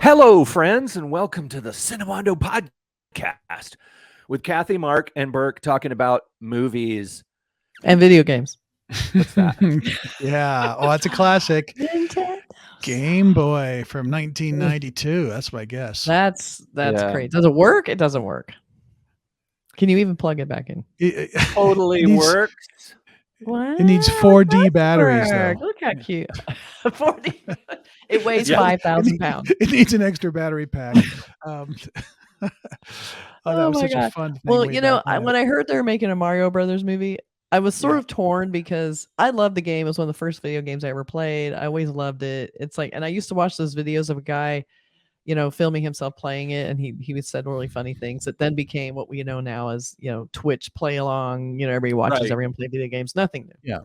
Hello, friends, and welcome to the Cinemondo podcast with Kathy, Mark, and Burk talking about movies and video games. What's that? Yeah. Oh, that's a classic. Nintendo. Game Boy from 1992. That's my guess. That's great. Does it work? It doesn't work. Can you even plug it back in? It Totally works. It needs 4D batteries, though. Look how cute. 4D. It weighs 5,000 pounds. It needs an extra battery pack. That was such a fun thing. Well, when I heard they were making a Mario Brothers movie, I was sort of torn because I love the game. It was one of the first video games I ever played. I always loved it. It's like, and I used to watch those videos of a guy, filming himself playing it, and he would said really funny things that then became what we know now as, Twitch play along. Everybody watches everyone play video games. Nothing new. Yeah.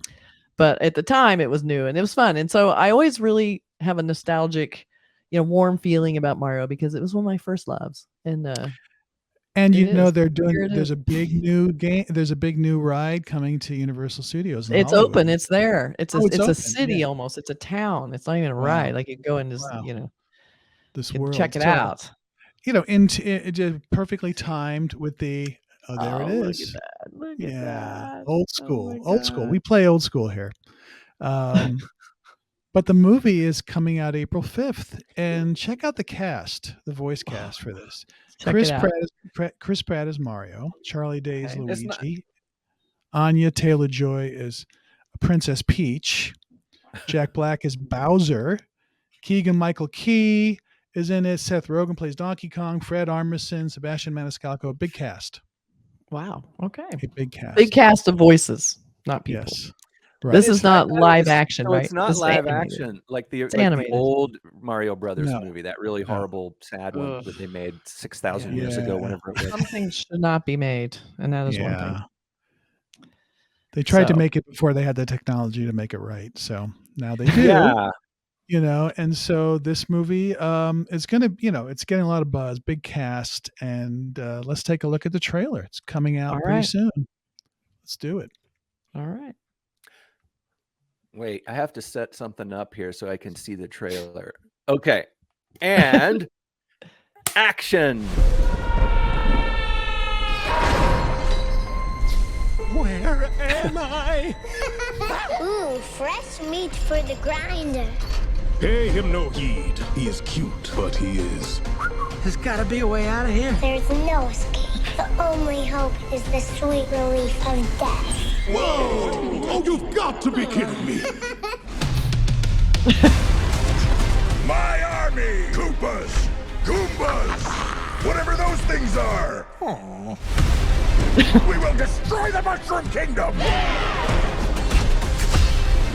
But at the time it was new and it was fun. And so I always really have a nostalgic, warm feeling about Mario because it was one of my first loves. And they're doing. There's a big new game. There's a big new ride coming to Universal Studios. It's Hollywood. open. It's there. It's open. a city almost. It's a town. It's not even a ride. Like you go in this, this world. Check it out. It just perfectly timed with the. Oh, there it is. Look at that. Old school. Old school. We play old school here. But the movie is coming out April 5th, and check out the cast, the voice cast for this. Chris Pratt is Mario. Charlie Day is Luigi. Anya Taylor-Joy is Princess Peach. Jack Black is Bowser. Keegan-Michael Key is in it. Seth Rogen plays Donkey Kong. Fred Armisen, Sebastian Maniscalco. A big cast. Wow. Okay. A big cast. Big cast of voices, not people. Yes. Right. This is not live action, right? It's not live action like the old Mario Brothers movie, that really horrible, sad one that they made 6,000 years ago. Whenever it was. Something should not be made, and that is one thing. They tried to make it before they had the technology to make it right, so now they do. And so this movie is going to, it's getting a lot of buzz, big cast, and let's take a look at the trailer. It's coming out pretty soon. Let's do it. All right. Wait, I have to set something up here so I can see the trailer. Okay. And action. Where am I? Ooh, fresh meat for the grinder. Pay him no heed. He is cute, but he is. There's gotta be a way out of here. There's no escape. The only hope is the sweet relief of death. Whoa! Oh, you've got to be kidding me! My army! Koopas! Goombas! Whatever those things are! Aww. We will destroy the Mushroom Kingdom!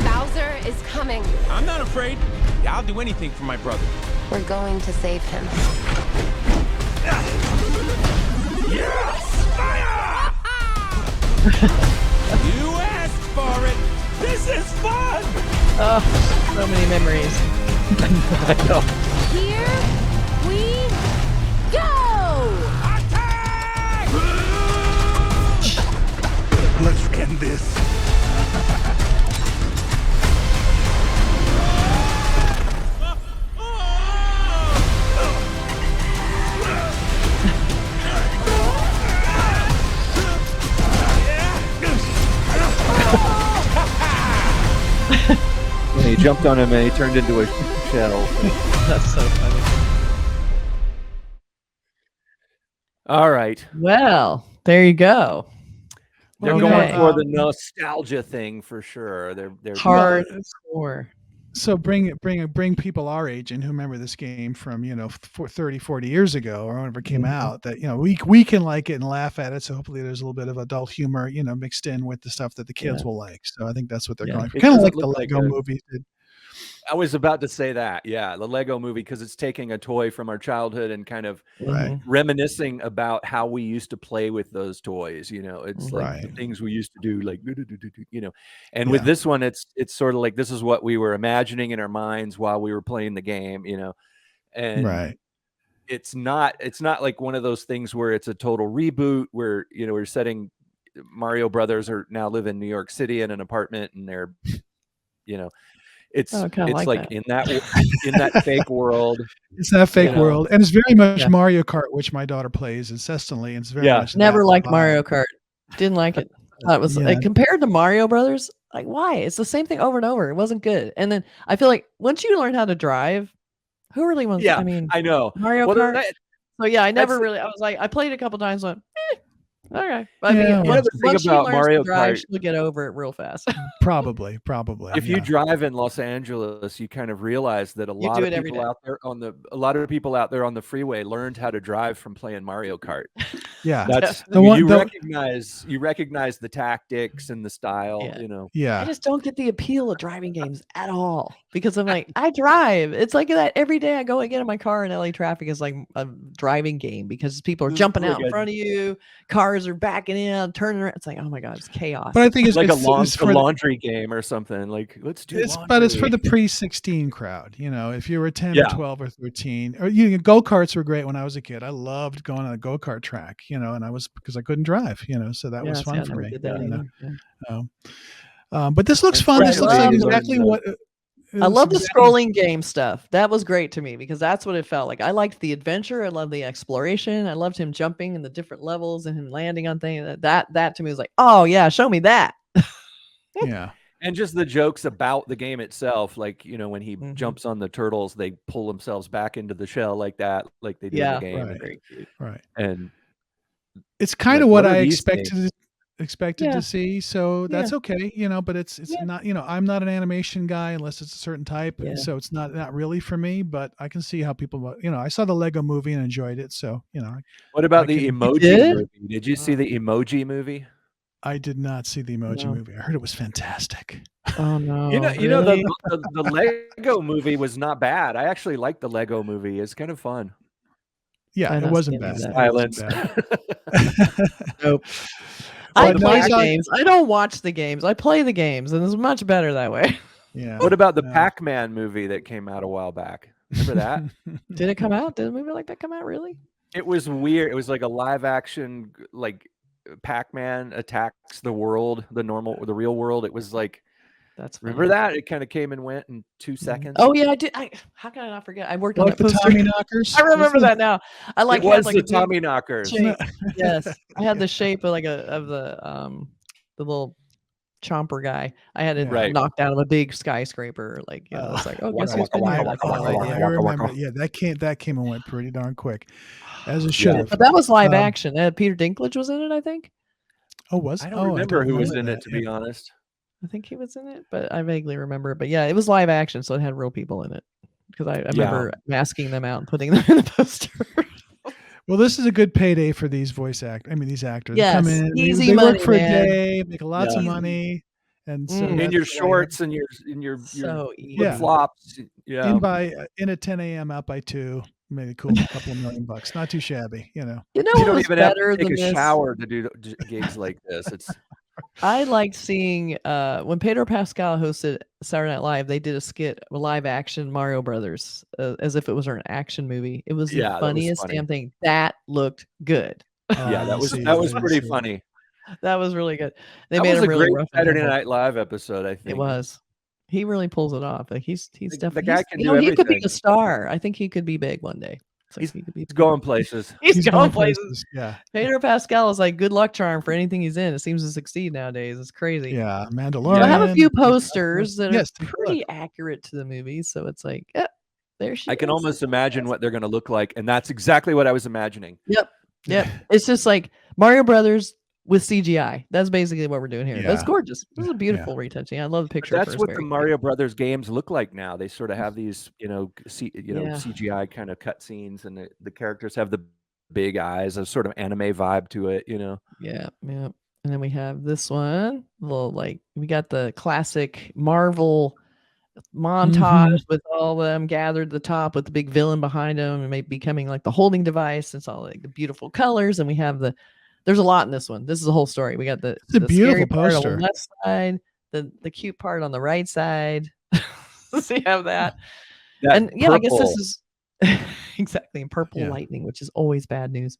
Bowser is coming. I'm not afraid. I'll do anything for my brother. We're going to save him. Yes! Fire! You asked for it. This is fun. Oh, so many memories. I know. Here we go! Attack! Let's end this. He jumped on him and he turned into a shell. That's so funny. All right. Well, there you go. They're going for the nostalgia thing for sure. They're hardcore. So bring people our age and who remember this game from 30, 40 years ago or whenever it came out, that we can like it and laugh at it. So hopefully there's a little bit of adult humor mixed in with the stuff that the kids will like. So I think that's what they're going for. Kind of like the Lego movie did. I was about to say that. Yeah, the Lego movie, because it's taking a toy from our childhood and kind of reminiscing about how we used to play with those toys. It's like the things we used to do, like, and with this one, it's sort of like this is what we were imagining in our minds while we were playing the game, and it's not like one of those things where it's a total reboot where, we're setting Mario brothers are now live in New York City in an apartment, and they're, you know, it's like in that fake world. It's that fake world, and it's very much Mario Kart, which my daughter plays incessantly, and it's very much never liked Mario Kart. Didn't like it. It was like, compared to Mario Brothers, like why? It's the same thing over and over. It wasn't good. And then I feel like once you learn how to drive, who really wants? Yeah, I mean, I know Mario Kart. So yeah, I never really. I was like, I played a couple times. Went, okay. I mean, once she learns to drive, she'll get over it real fast. Probably. If you drive in Los Angeles, you kind of realize that a lot of people out there on the freeway learned how to drive from playing Mario Kart. Yeah, that's you recognize the tactics and the style. Yeah. I just don't get the appeal of driving games at all because I'm like, I drive. It's like that every day I go and get in my car in LA traffic is like a driving game because people are jumping out in front of you, cars are backing in, turning around. It's like, oh my god, it's chaos. But I think it's like a laundry game or something. Like, let's do it. But it's for the pre-16 crowd. If you were 10 or 12 or 13, or go-karts were great when I was a kid. I loved going on a go-kart track, and I was, because I couldn't drive, so that was fun for me. But this looks fun. This looks like exactly what I love the scrolling game stuff. That was great to me because that's what it felt like. I liked the adventure. I loved the exploration. I loved him jumping in the different levels and him landing on things. That to me was like, oh yeah, show me that. Yeah. And just the jokes about the game itself, like, when he jumps on the turtles, they pull themselves back into the shell like that, like they do in the game. Right. And it's kind of what I expected to see, so that's okay, but it's not, I'm not an animation guy unless it's a certain type, so it's not really for me, but I can see how people, I saw the Lego movie and enjoyed it, so What about the Emoji movie? Did you see the Emoji movie? I did not see the Emoji movie. I heard it was fantastic. Oh no. The Lego movie was not bad. I actually liked the Lego movie. It's kind of fun. Yeah, it wasn't bad. Silence. Nope. I play the games. I don't watch the games. I play the games, and it's much better that way. Yeah. What about the Pac-Man movie that came out a while back? Remember that? Did it come out? Did a movie like that come out? Really? It was weird. It was like a live action, like Pac-Man attacks the world, the real world. It was like, remember that? It kind of came and went in 2 seconds. Oh yeah, I did. How can I not forget? I worked on the Tommy Knockers. I remember that now. I like it was like the Tommy Knockers. Yes, I had the shape of the little chomper guy. I had it knocked out of a big skyscraper. Like, it's like, oh, guess who's been here? I remember. Yeah, that came and went pretty darn quick, as it should have. But that was live action. Peter Dinklage was in it, I think. Oh, was? I don't remember who was in it, to be honest. I think he was in it, but I vaguely remember it. But yeah, it was live action, so it had real people in it. Because I remember masking them out and putting them in the poster. Well, this is a good payday for these these actors. Yes, come in, easy they money, work for a day, make lots of money, and so in your shorts and your flip flops. Yeah, in at 10 a.m. out by 2. Maybe cool, a couple of $1 million. Not too shabby, You don't even have to take a shower to do gigs like this. It's. I liked seeing when Pedro Pascal hosted Saturday Night Live. They did a skit, a live action Mario Brothers, as if it was an action movie. It was the funniest damn thing. That looked good. That was pretty funny. That was really good. That made was a really great Saturday Night Live episode. I think it was. He really pulls it off. Like he's definitely the guy can do everything. He could be a star. I think he could be big one day. He's going places. He's going places. Yeah. Pedro Pascal is like good luck charm for anything he's in. It seems to succeed nowadays. It's crazy. Yeah, Mandalorian. I have a few posters that are pretty accurate to the movie, so it's like, there she is. I can almost imagine what they're going to look like, and that's exactly what I was imagining. Yep. It's just like Mario Brothers with CGI. That's basically what we're doing here. That's gorgeous. This is a beautiful retouching. I love the picture. That's what the Mario Brothers games look like now. They sort of have these, CGI kind of cutscenes, and the characters have the big eyes, a sort of anime vibe to it. Yeah. And then we have this one. We got the classic Marvel montage with all of them gathered at the top with the big villain behind them and maybe becoming like the holding device. It's all like the beautiful colors, and we have there's a lot in this one. This is the whole story. We got the beautiful part poster on the left side, the cute part on the right side. So you have that. And I guess this is exactly in purple lightning, which is always bad news.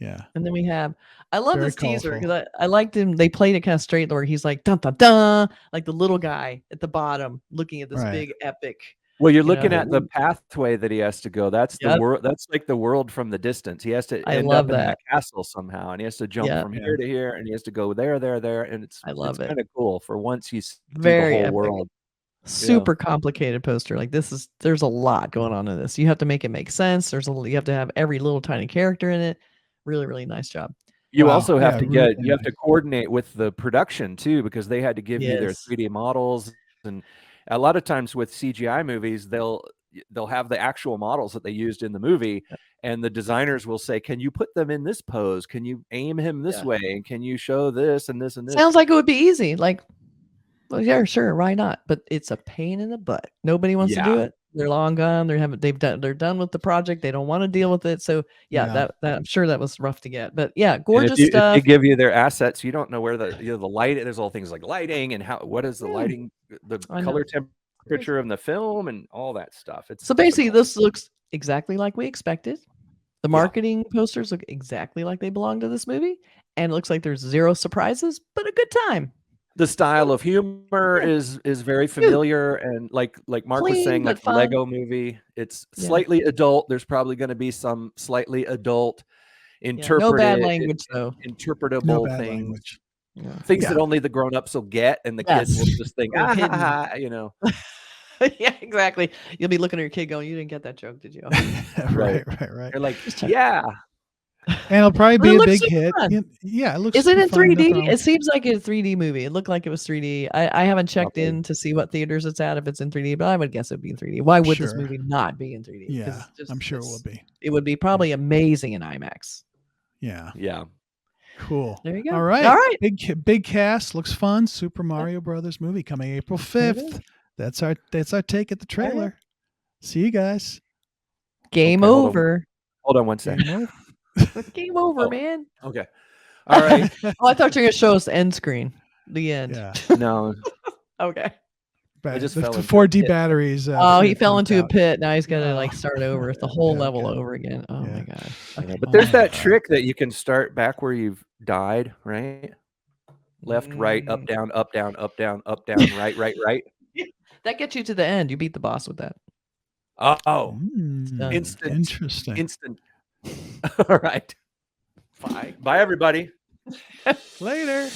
Yeah. And then we have, I love Very this teaser colorful. because I liked him. They played it kind of straight where he's like, dun, dun, dun, like the little guy at the bottom looking at this big epic. Well, you're looking at the pathway that he has to go. That's the Yep. world. That's like the world from the distance. He has to I end love up in that. castle somehow, and he has to jump from here to here, and he has to go there, and it's I love it. kind of cool for once you see Very the whole epic. world. Super complicated poster. Like there's a lot going on in this. You have to make it make sense. You have to have every little tiny character in it. Really, really nice job. You also have to you have to coordinate with the production too, because they had to give you their 3D models, and a lot of times with CGI movies, they'll have the actual models that they used in the movie, and the designers will say, "Can you put them in this pose? Can you aim him this way? And can you show this and this and this?" Sounds like it would be easy. Like, well, yeah, sure, why not? But it's a pain in the butt. Nobody wants to do it. They're long gone. They're done with the project. They don't want to deal with it. So that I'm sure that was rough to get. But yeah, gorgeous stuff. If they give you their assets, you don't know where the light. There's all things like lighting and what is the lighting, the color temperature of the film, and all that stuff. So basically, this looks exactly like we expected. The marketing posters look exactly like they belong to this movie, and it looks like there's zero surprises, but a good time. The style of humor is very familiar, and like Mark was saying, like the Lego movie, it's slightly adult. There's probably going to be some slightly adult no bad language though. Interpretable things. Things that only the grown-ups will get, and the kids will just think, you know. Yeah, exactly. You'll be looking at your kid going, "You didn't get that joke, did you?" Right. You're like, yeah. And it'll probably be a big hit. Yeah, it looks. Is it in 3D? It seems like a 3D movie. It looked like it was 3D. I haven't checked in to see what theaters it's at if it's in 3D, but I would guess it'd be in 3D. Why would this movie not be in 3D? Yeah, I'm sure it will be. It would be probably amazing in IMAX. Yeah. Yeah. Cool. There you go. All right. All right. Big cast. Looks fun. Super Mario Brothers movie coming April 5th. That's our take at the trailer. See you guys. Game over. Hold on one second. Game over, man. Okay. All right. I thought you were going to show us the end screen. The end. Yeah. No. Okay. I just the fell into 4D batteries. He fell into a pit. Now he's got to start over the whole level over again. Oh my god! Okay. But there's that trick that you can start back where you've died, right? Left, right, up, down, up, down, up, down, up, down, right, right, right. That gets you to the end. You beat the boss with that. Oh, instant. Interesting. Instant. All right. Bye. Bye, everybody. Later.